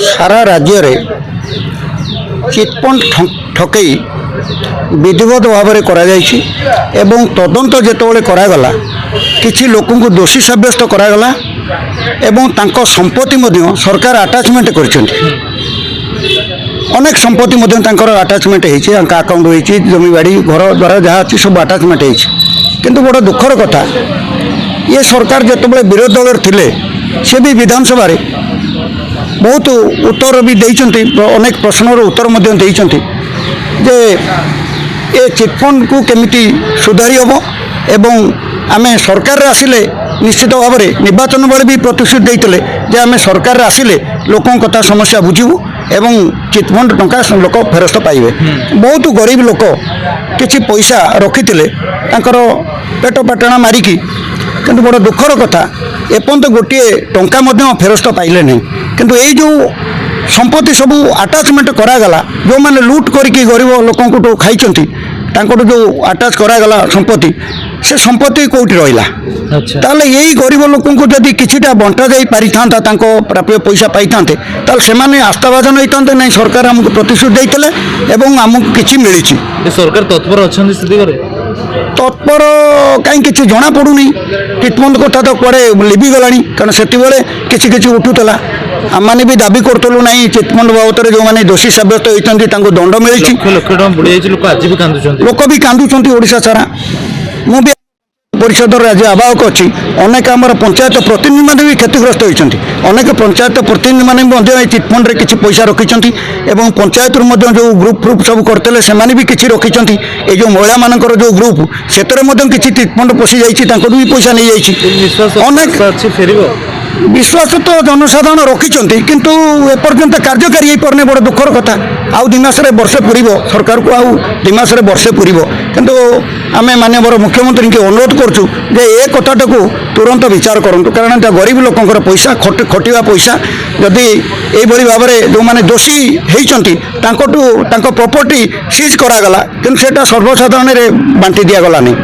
सारा राज्य रे चिटफंड ठकई विधिवत भाव में एवं तदंत जितेबाला करागला किसी लोक दोषी सब्यस्त करागला एवं तांको संपत्ति मध्य सरकार आटाचमेंट कर अनेक संपत्ति आटाचमेंट अकाउंट होती जमी बाड़ी घर द्वारा जहाँ अच्छी सब आटाचमेंट किंतु बड़ दुखर कथा ये सरकार जितेबाला विरोधी दल थिले से भी विधानसभा बहुत उत्तर भी देइचंती अनेक प्रश्नर उत्तर मध्य देइचंती जे ए चिटफंड को केमिति सुधारी हम एवं आमे सरकार आसिले निश्चित भाव में निर्वाचन बेले भी प्रतिश्रुति देते जे आमे सरकार आसिले लोकों कथा समस्या बुझीबू एवं चिटफंड टंका लोक फेरस्त पाइबे। बहुत गरीब लोक किछि पैसा रखिथिले तांकर पेट पाटणा मारिकी किंतु बड़ दुखर कथा एपर्यंत गोटे टंका मध्य फेरस्त पाइले नहीं किंतु ये जो संपत्ति सब आटाचमेंट करागला जो मैंने लुट करके गरीब लोक खाई जो आटाच करागला संपत्ति से संपत्ति कौटी रहा ताले यही गरीब लोक जदि किछिटा बंटा जाई पारि था प्राप्य पैसा पाई था से आस्थाभाजन होते नहीं सरकार आमको प्रतिश्रुति देते एवं आमको किछि मिली सरकार तत्पर अच्छा तत्पर कहीं किसी जना पड़ूनी चिटफंड कथा तो कड़े लिभि गला कारण से किसी उठूला आम मैंने भी दाबी करूँ ना चिटफंड बाबद जो मैंने दोषी सब्यस्त होती दंड मिली लोक भी कांदुंट ओडिशा सारा मुझे परिषद राज्य आवाहक अच्छी अनेक आमर पंचायत प्रतिनिधि मैंने भी क्षतिग्रस्त होती अनेक पंचायत प्रतिनिधि मैंने चिटफंड रे किसी पैसा रखिंट एवं पंचायत जो ग्रुप फ्रुप सब करते से भी किसी रखिंट ये जो महिला मानकर जो ग्रुप से किसी चिटफंड पशि जाइए भी पैसा नहीं जाइए अनेक विश्वास तो जनसाधारण रखिंट किंतु एपर्यंत कार्यकारी पारने बड़ दुखर कथा आउ दिमास वर्षे पूर्व सरकार को आउ दिमास वर्षे पूर्व किंतु आम माननीय मुख्यमंत्री के अनुरोध करूँ जे ए कथाटा को तुरंत विचार करूँ कारण गरीब लोकंर पैसा खटिया पैसा जदि यही भाव में जो मैंने दोषी होती प्रॉपर्टी सीज करागला किंतु सेटा सर्वसाधारण बांटी दिगला नहीं।